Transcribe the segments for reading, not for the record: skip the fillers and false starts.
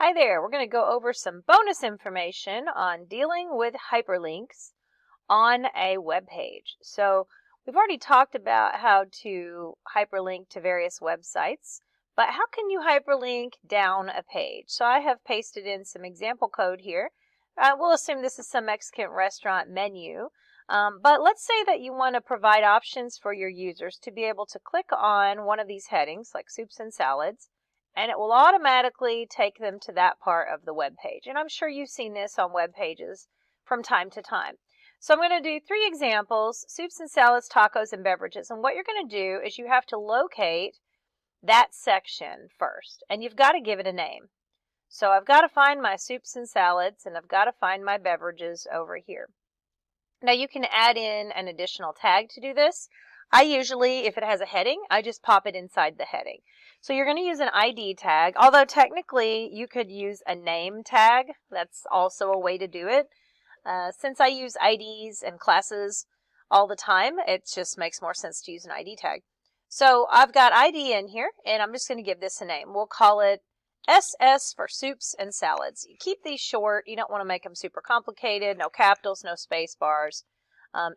Hi there, we're going to go over some bonus information on dealing with hyperlinks on a web page. So we've already talked about how to hyperlink to various websites, but how can you hyperlink down a page? So I have pasted in some example code here. We'll assume this is some Mexican restaurant menu, but let's say that you want to provide options for your users to be able to click on one of these headings like soups and salads, and it will automatically take them to that part of the web page. And I'm sure you've seen this on web pages from time to time. So I'm going to do 3 examples: soups and salads, tacos, and beverages. And what you're going to do is you have to locate that section first, and you've got to give it a name. So I've got to find my soups and salads, and I've got to find my beverages over here. Now you can add in an additional tag to do this. I usually, if it has a heading, I just pop it inside the heading. So you're going to use an ID tag, although technically you could use a name tag. That's also a way to do it. Since I use IDs and classes all the time, it just makes more sense to use an ID tag. So I've got ID in here, and I'm just going to give this a name. We'll call it SS for soups and salads. You keep these short. You don't want to make them super complicated. No capitals, no space bars.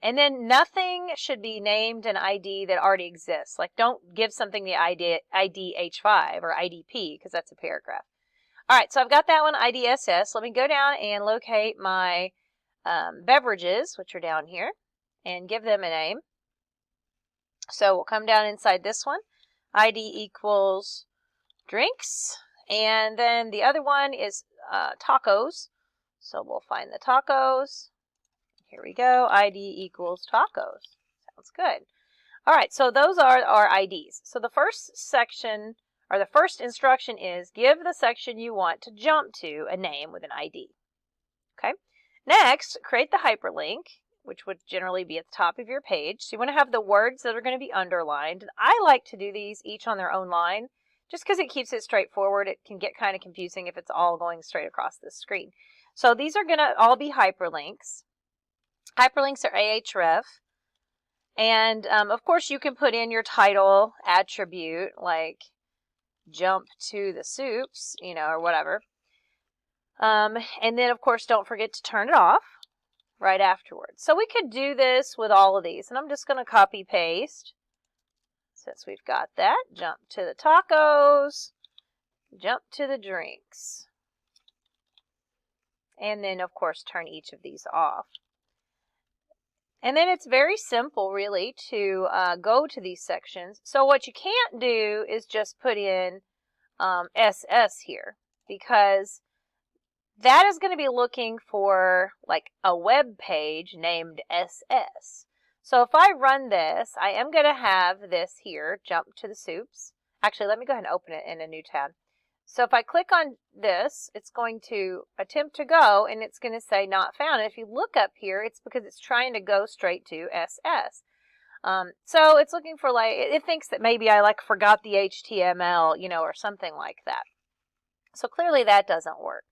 And then nothing should be named an ID that already exists. Like, don't give something the ID H5 or IDP, because that's a paragraph. All right, so I've got that one, IDSS. Let me go down and locate my beverages, which are down here, and give them a name. So we'll come down inside this one. ID equals drinks. And then the other one is tacos. So we'll find the tacos. Here we go. ID equals tacos. Sounds good. All right, so those are our IDs. So the first section, or the first instruction, is give the section you want to jump to a name with an ID. Okay. Next, create the hyperlink, which would generally be at the top of your page. So you want to have the words that are going to be underlined. And I like to do these each on their own line, just because it keeps it straightforward. It can get kind of confusing if it's all going straight across the screen. So these are going to all be hyperlinks. Hyperlinks are Ahref. And of course you can put in your title attribute, like jump to the soups, or whatever. And then of course don't forget to turn it off right afterwards. So we could do this with all of these, and I'm just going to copy paste. Since we've got that, jump to the tacos, jump to the drinks. And then of course turn each of these off. And then it's very simple, really, to go to these sections. So what you can't do is just put in SS here, because that is going to be looking for like a web page named SS. So if I run this, I am going to have this here, jump to the soups. Actually, let me go ahead and open it in a new tab. So if I click on this, it's going to attempt to go, and it's going to say not found. And if you look up here, it's because it's trying to go straight to SS. So it's looking for, like, it thinks that maybe I forgot the HTML, or something like that. So clearly that doesn't work.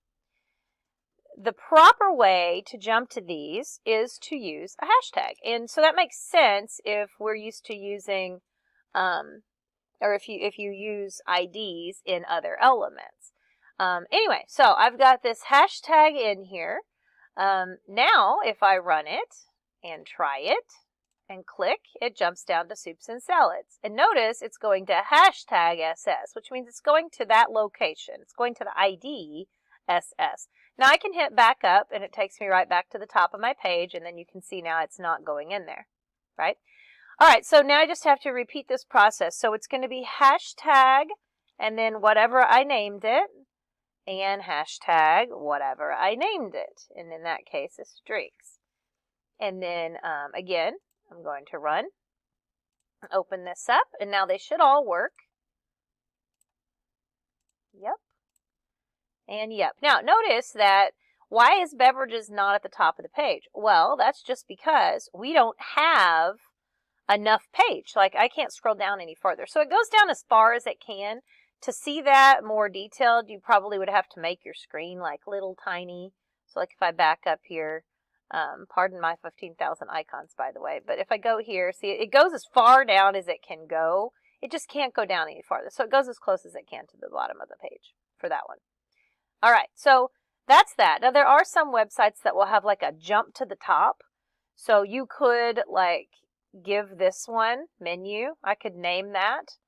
The proper way to jump to these is to use a hashtag. And so that makes sense if we're used to using or if you use IDs in other elements. Anyway, so I've got this hashtag in here. Now, if I run it and try it and click, it jumps down to soups and salads. And notice it's going to hashtag SS, which means it's going to that location. It's going to the ID SS. Now I can hit back up, and it takes me right back to the top of my page, and then you can see now it's not going in there, right? All right, so now I just have to repeat this process. So it's going to be hashtag, and then whatever I named it, and hashtag whatever I named it. And in that case, it's drinks. And then, again, I'm going to run, open this up, and now they should all work. Yep. And yep. Now, notice that why is beverages not at the top of the page? Well, that's just because we don't have enough page. Like, I can't scroll down any farther. So it goes down as far as it can. To see that more detailed, you probably would have to make your screen like little tiny. So like if I back up here, pardon my 15,000 icons, by the way, but if I go here, see, it goes as far down as it can go. It just can't go down any farther. So it goes as close as it can to the bottom of the page for that one. All right, so that's that. Now there are some websites that will have like a jump to the top. So you could like give this one menu. I could name that.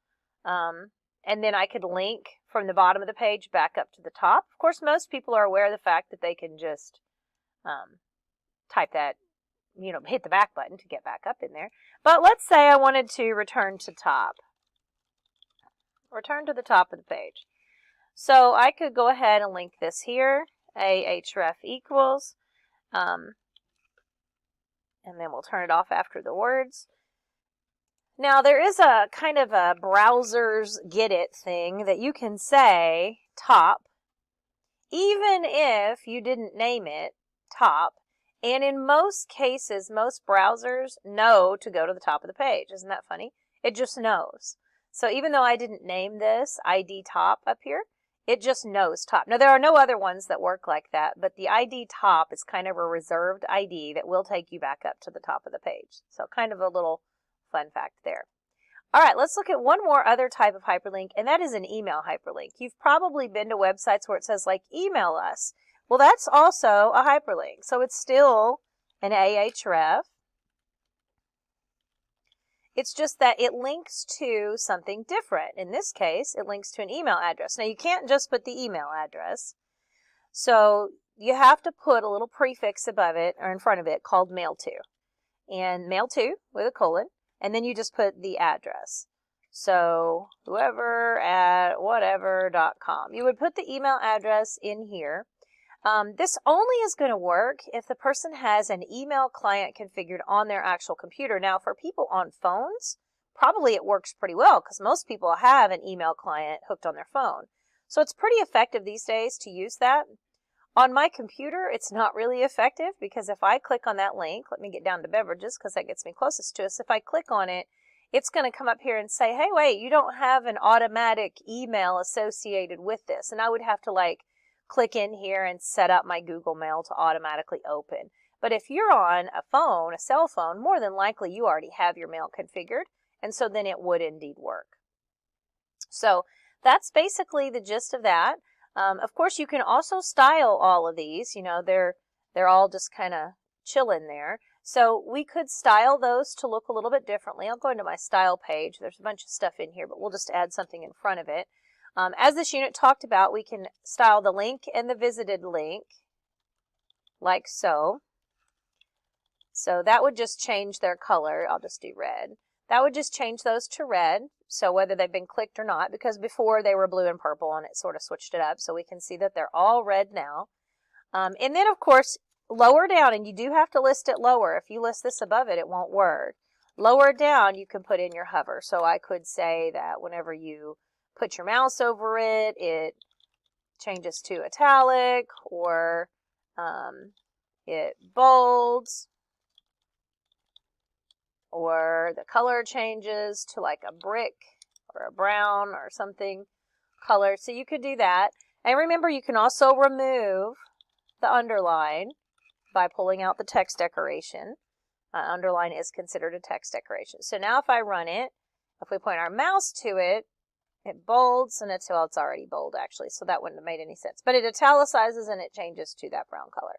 And then I could link from the bottom of the page back up to the top. Of course, most people are aware of the fact that they can just type that, hit the back button to get back up in there. But let's say I wanted to return to top. Return to the top of the page. So I could go ahead and link this here, ahref equals, and then we'll turn it off after the words. Now there is a kind of a browser's get it thing that you can say top, even if you didn't name it top. And in most cases, most browsers know to go to the top of the page. Isn't that funny? It just knows. So even though I didn't name this ID top up here, it just knows top. Now there are no other ones that work like that, but the ID top is kind of a reserved ID that will take you back up to the top of the page. So kind of a little fun fact there. All right, let's look at one more other type of hyperlink, and that is an email hyperlink. You've probably been to websites where it says like email us. Well, that's also a hyperlink. So it's still an ahref. It's just that it links to something different. In this case, it links to an email address. Now, you can't just put the email address. So you have to put a little prefix above it or in front of it called mail to. And mail to with a colon. And then you just put the address. So whoever at whatever.com. You would put the email address in here. This only is going to work if the person has an email client configured on their actual computer. Now, for people on phones, probably it works pretty well because most people have an email client hooked on their phone. So it's pretty effective these days to use that. On my computer, it's not really effective because if I click on that link, let me get down to beverages because that gets me closest to us. If I click on it, it's going to come up here and say, hey, wait, you don't have an automatic email associated with this. And I would have to like click in here and set up my Google Mail to automatically open. But if you're on a phone, a cell phone, more than likely you already have your mail configured. And so then it would indeed work. So that's basically the gist of that. Of course, you can also style all of these. They're all just kind of chilling there. So we could style those to look a little bit differently. I'll go into my style page. There's a bunch of stuff in here, but we'll just add something in front of it. As this unit talked about, we can style the link and the visited link like so. So that would just change their color. I'll just do red. That would just change those to red. So whether they've been clicked or not, because before they were blue and purple and it sort of switched it up. So we can see that they're all red now. And then of course, lower down, and you do have to list it lower. If you list this above it, it won't work. Lower down, you can put in your hover. So I could say that whenever you put your mouse over it, it changes to italic, or it bolds, or the color changes to like a brick or a brown or something color. So you could do that. And remember, you can also remove the underline by pulling out the text decoration. Underline is considered a text decoration. So now if I run it, if we point our mouse to it, it bolds, and it's already bold actually, so that wouldn't have made any sense. But it italicizes and it changes to that brown color.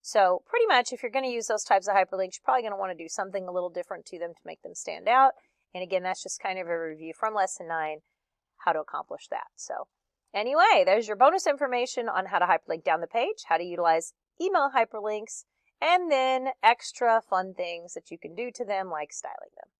So pretty much if you're going to use those types of hyperlinks, you're probably going to want to do something a little different to them to make them stand out. And again, that's just kind of a review from lesson 9, how to accomplish that. So anyway, there's your bonus information on how to hyperlink down the page, how to utilize email hyperlinks, and then extra fun things that you can do to them like styling them.